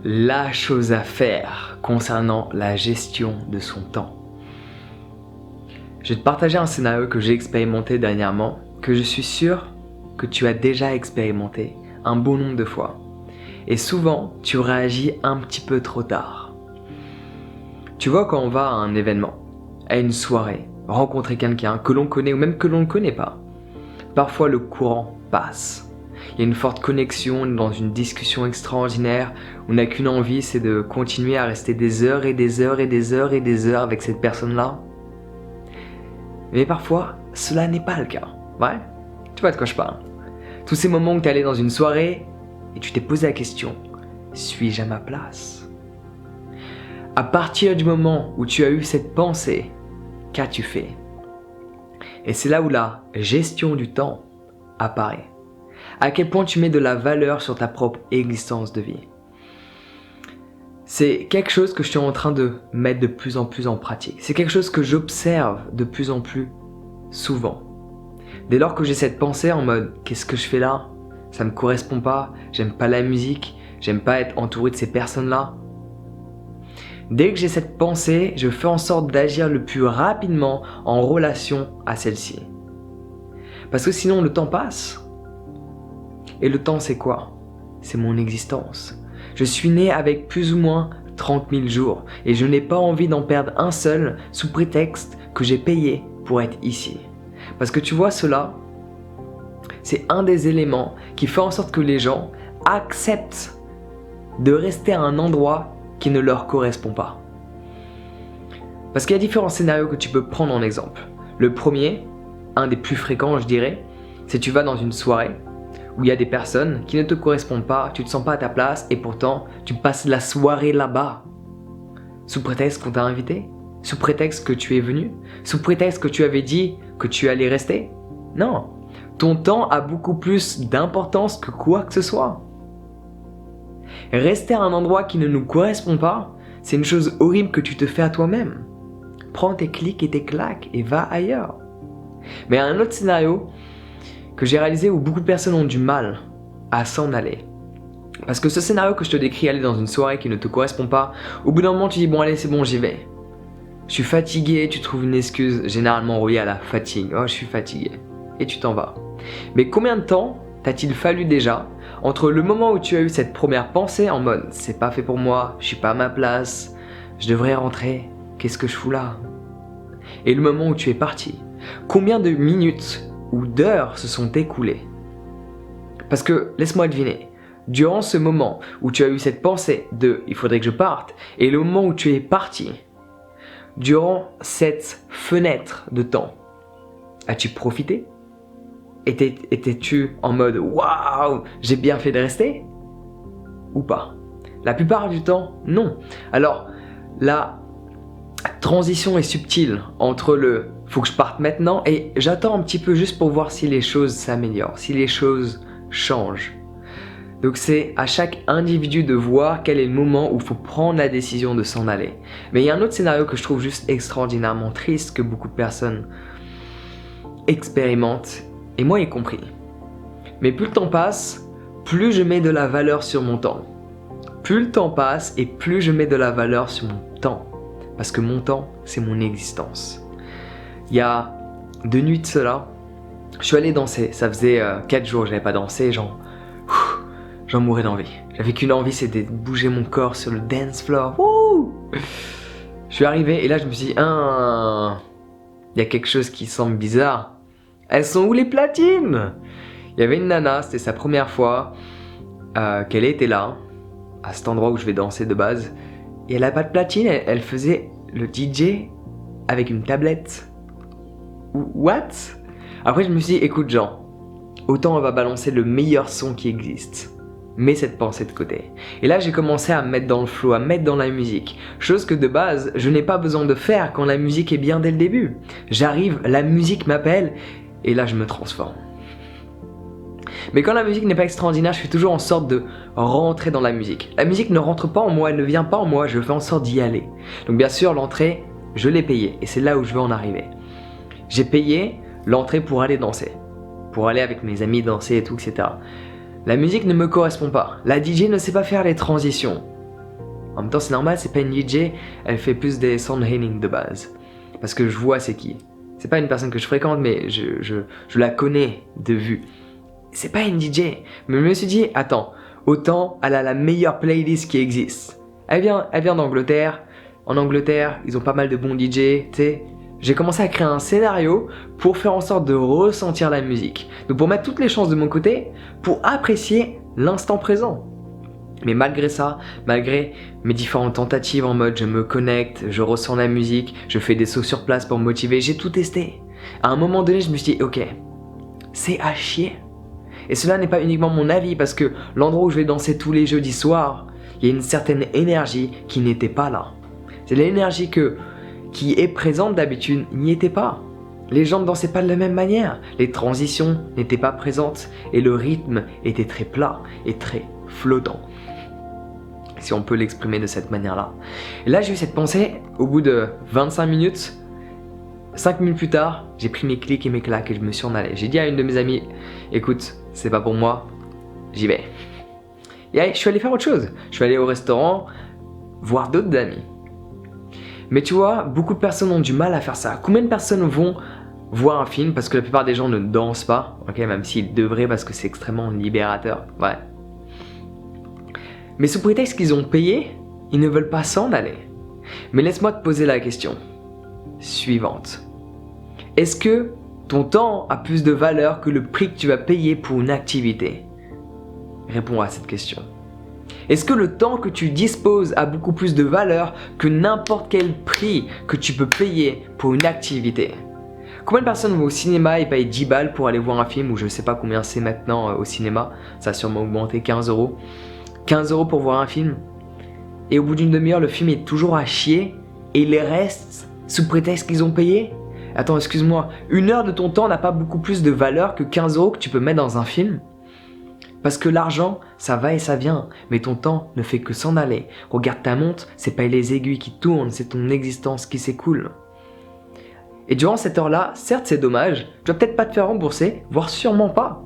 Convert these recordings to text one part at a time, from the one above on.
la chose à faire concernant la gestion de son temps. Je vais te partager un scénario que j'ai expérimenté dernièrement, que je suis sûr que tu as déjà expérimenté un bon nombre de fois. Et souvent, tu réagis un petit peu trop tard. Tu vois, quand on va à un événement, à une soirée, rencontrer quelqu'un que l'on connaît ou même que l'on ne connaît pas, parfois le courant passe. Il y a une forte connexion, on est dans une discussion extraordinaire, on n'a qu'une envie, c'est de continuer à rester des heures et des heures et des heures et des heures avec cette personne-là. Mais parfois, cela n'est pas le cas, ouais? Tu vois de quoi je parle? Tous ces moments où tu es allé dans une soirée et tu t'es posé la question, suis-je à ma place? À partir du moment où tu as eu cette pensée, qu'as-tu fait? Et c'est là où la gestion du temps apparaît. À quel point tu mets de la valeur sur ta propre existence de vie. C'est quelque chose que je suis en train de mettre de plus en plus en pratique. C'est quelque chose que j'observe de plus en plus souvent. Dès lors que j'ai cette pensée en mode « qu'est-ce que je fais là? Ça me correspond pas, j'aime pas la musique, j'aime pas être entouré de ces personnes-là ». Dès que j'ai cette pensée, je fais en sorte d'agir le plus rapidement en relation à celle-ci. Parce que sinon le temps passe. Et le temps, c'est quoi? C'est mon existence. Je suis né avec plus ou moins 30 000 jours et je n'ai pas envie d'en perdre un seul sous prétexte que j'ai payé pour être ici. Parce que tu vois, cela, c'est un des éléments qui fait en sorte que les gens acceptent de rester à un endroit qui ne leur correspond pas. Parce qu'il y a différents scénarios que tu peux prendre en exemple. Le premier, un des plus fréquents, je dirais, c'est tu vas dans une soirée où il y a des personnes qui ne te correspondent pas, tu ne te sens pas à ta place et pourtant tu passes la soirée là-bas. Sous prétexte qu'on t'a invité? Sous prétexte que tu es venu? Sous prétexte que tu avais dit que tu allais rester? Non, ton temps a beaucoup plus d'importance que quoi que ce soit. Rester à un endroit qui ne nous correspond pas, c'est une chose horrible que tu te fais à toi-même. Prends tes clics et tes claques et va ailleurs. Mais un autre scénario que j'ai réalisé où beaucoup de personnes ont du mal à s'en aller. Parce que ce scénario que je te décris, aller dans une soirée qui ne te correspond pas, au bout d'un moment tu dis bon allez c'est bon j'y vais. Je suis fatigué, tu trouves une excuse généralement reliée à la fatigue. Oh je suis fatigué. Et tu t'en vas. Mais combien de temps t'a-t-il fallu déjà entre le moment où tu as eu cette première pensée en mode c'est pas fait pour moi, je suis pas à ma place, je devrais rentrer, qu'est-ce que je fous là? Et le moment où tu es parti? Combien de minutes ou d'heures se sont écoulées? Parce que, laisse-moi deviner, durant ce moment où tu as eu cette pensée de « il faudrait que je parte » et le moment où tu es parti, durant cette fenêtre de temps, as-tu profité? Étais-tu en mode « waouh, j'ai bien fait de rester » ou pas? La plupart du temps, non. Alors, la transition est subtile entre le faut que je parte maintenant et j'attends un petit peu juste pour voir si les choses s'améliorent, si les choses changent. Donc c'est à chaque individu de voir quel est le moment où il faut prendre la décision de s'en aller. Mais il y a un autre scénario que je trouve juste extraordinairement triste que beaucoup de personnes expérimentent, et moi y compris. Mais plus le temps passe, plus je mets de la valeur sur mon temps. Plus le temps passe et plus je mets de la valeur sur mon temps. Parce que mon temps, c'est mon existence. Il y a 2 nuits de cela, je suis allé danser. Ça faisait 4 jours que je n'avais pas dansé, j'en mourais d'envie. J'avais qu'une envie, c'était de bouger mon corps sur le dance floor. Wouh! Je suis arrivé et là je me suis dit, il y a quelque chose qui semble bizarre. Elles sont où les platines? Il y avait une nana, c'était sa première fois qu'elle était là, à cet endroit où je vais danser de base. Et elle n'a pas de platine, elle faisait le DJ avec une tablette. What? Après je me suis dit, écoute Jean, autant on va balancer le meilleur son qui existe. Mets cette pensée de côté. Et là j'ai commencé à me mettre dans le flow, à me mettre dans la musique. Chose que de base, je n'ai pas besoin de faire quand la musique est bien dès le début. J'arrive, la musique m'appelle, et là je me transforme. Mais quand la musique n'est pas extraordinaire, je fais toujours en sorte de rentrer dans la musique. La musique ne rentre pas en moi, elle ne vient pas en moi, je fais en sorte d'y aller. Donc bien sûr, l'entrée, je l'ai payée, et c'est là où je veux en arriver. J'ai payé l'entrée pour aller danser, pour aller avec mes amis danser et tout, etc. La musique ne me correspond pas. La DJ ne sait pas faire les transitions. En même temps, c'est normal, c'est pas une DJ, elle fait plus des sound healing de base. Parce que je vois c'est qui. C'est pas une personne que je fréquente, mais je la connais de vue. C'est pas une DJ. Mais je me suis dit, attends, autant elle a la meilleure playlist qui existe. Elle vient d'Angleterre. En Angleterre, ils ont pas mal de bons DJ, tu sais. J'ai commencé à créer un scénario pour faire en sorte de ressentir la musique. Donc pour mettre toutes les chances de mon côté, pour apprécier l'instant présent. Mais malgré ça, malgré mes différentes tentatives en mode je me connecte, je ressens la musique, je fais des sauts sur place pour me motiver, j'ai tout testé. À un moment donné, je me suis dit ok, c'est à chier. Et cela n'est pas uniquement mon avis parce que l'endroit où je vais danser tous les jeudis soirs, il y a une certaine énergie qui n'était pas là. C'est l'énergie qui est présente d'habitude, n'y était pas. Les gens ne dansaient pas de la même manière, les transitions n'étaient pas présentes et le rythme était très plat et très flottant. Si on peut l'exprimer de cette manière-là. Et là, j'ai eu cette pensée, au bout de 25 minutes, 5 minutes plus tard, j'ai pris mes clics et mes claques et je me suis en allé. J'ai dit à une de mes amies, écoute, c'est pas pour moi, j'y vais. Et allez, je suis allé faire autre chose. Je suis allé au restaurant, voir d'autres amis. Mais tu vois, beaucoup de personnes ont du mal à faire ça. Combien de personnes vont voir un film parce que la plupart des gens ne dansent pas, ok, même s'ils devraient parce que c'est extrêmement libérateur, ouais. Mais sous prétexte qu'ils ont payé, ils ne veulent pas s'en aller. Mais laisse-moi te poser la question suivante. Est-ce que ton temps a plus de valeur que le prix que tu vas payer pour une activité? Réponds à cette question. Est-ce que le temps que tu disposes a beaucoup plus de valeur que n'importe quel prix que tu peux payer pour une activité? Combien de personnes vont au cinéma et payent 10 balles pour aller voir un film, ou je sais pas combien c'est maintenant au cinéma, ça a sûrement augmenté, 15 €. 15 € pour voir un film. Et au bout d'une demi-heure, le film est toujours à chier et il reste sous prétexte qu'ils ont payé? Attends, excuse-moi, 1 heure de ton temps n'a pas beaucoup plus de valeur que 15 € que tu peux mettre dans un film? Parce que l'argent, ça va et ça vient, mais ton temps ne fait que s'en aller. Regarde ta montre, c'est pas les aiguilles qui tournent, c'est ton existence qui s'écoule. Et durant cette heure-là, certes c'est dommage, tu vas peut-être pas te faire rembourser, voire sûrement pas.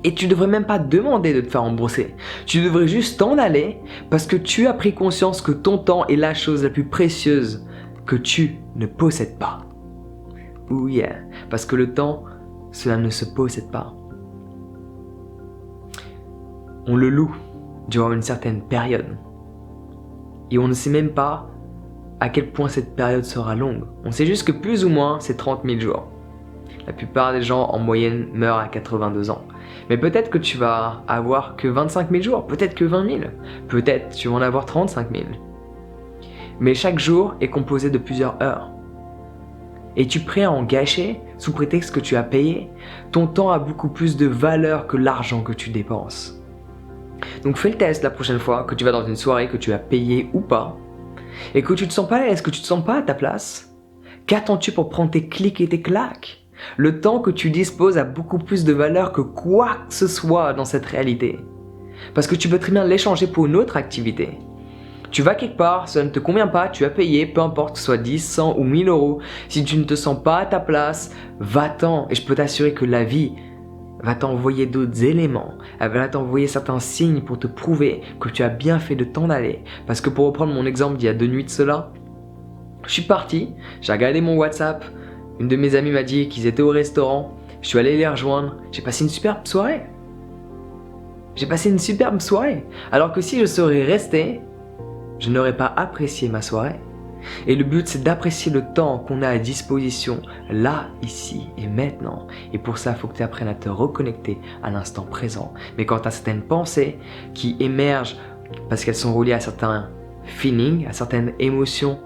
Et tu devrais même pas demander de te faire rembourser. Tu devrais juste t'en aller parce que tu as pris conscience que ton temps est la chose la plus précieuse que tu ne possèdes pas. Oh yeah, parce que le temps, cela ne se possède pas. On le loue durant une certaine période. Et on ne sait même pas à quel point cette période sera longue. On sait juste que plus ou moins c'est 30 000 jours. La plupart des gens en moyenne meurent à 82 ans. Mais peut-être que tu vas avoir que 25 000 jours, peut-être que 20 000, peut-être tu vas en avoir 35 000. Mais chaque jour est composé de plusieurs heures. Es-tu prêt à en gâcher sous prétexte que tu as payé? Ton temps a beaucoup plus de valeur que l'argent que tu dépenses. Donc fais le test la prochaine fois que tu vas dans une soirée que tu as payé ou pas, et que tu te sens pas à l'aise, que tu te sens pas à ta place. Qu'attends-tu pour prendre tes clics et tes claques? Le temps que tu disposes a beaucoup plus de valeur que quoi que ce soit dans cette réalité. Parce que tu peux très bien l'échanger pour une autre activité. Tu vas quelque part, ça ne te convient pas, tu as payé, peu importe que ce soit 10, 100 ou 1000 €. Si tu ne te sens pas à ta place, va-t'en. Et je peux t'assurer que la vie va t'envoyer d'autres éléments. Elle va t'envoyer certains signes pour te prouver que tu as bien fait de t'en aller. Parce que pour reprendre mon exemple d'il y a 2 nuits de cela, je suis parti, j'ai regardé mon WhatsApp. Une de mes amies m'a dit qu'ils étaient au restaurant, je suis allé les rejoindre, j'ai passé une superbe soirée. Alors que si je serais resté, je n'aurais pas apprécié ma soirée. Et le but c'est d'apprécier le temps qu'on a à disposition, là, ici et maintenant. Et pour ça, il faut que tu apprennes à te reconnecter à l'instant présent. Mais quand tu as certaines pensées qui émergent parce qu'elles sont reliées à certains feelings, à certaines émotions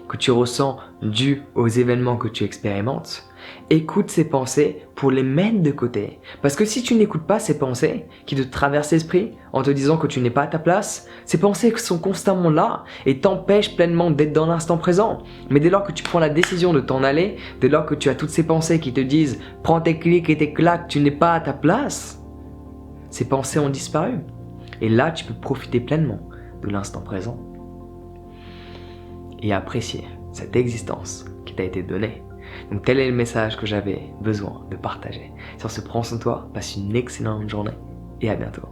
que tu ressens dues aux événements que tu expérimentes, écoute ces pensées pour les mettre de côté. Parce que si tu n'écoutes pas ces pensées qui te traversent l'esprit en te disant que tu n'es pas à ta place, ces pensées sont constamment là et t'empêchent pleinement d'être dans l'instant présent. Mais dès lors que tu prends la décision de t'en aller, dès lors que tu as toutes ces pensées qui te disent « prends tes clics et tes claques, tu n'es pas à ta place », ces pensées ont disparu. Et là, tu peux profiter pleinement de l'instant présent et apprécier cette existence qui t'a été donnée. Donc tel est le message que j'avais besoin de partager. Sur ce, prends soin de toi, passe une excellente journée et à bientôt.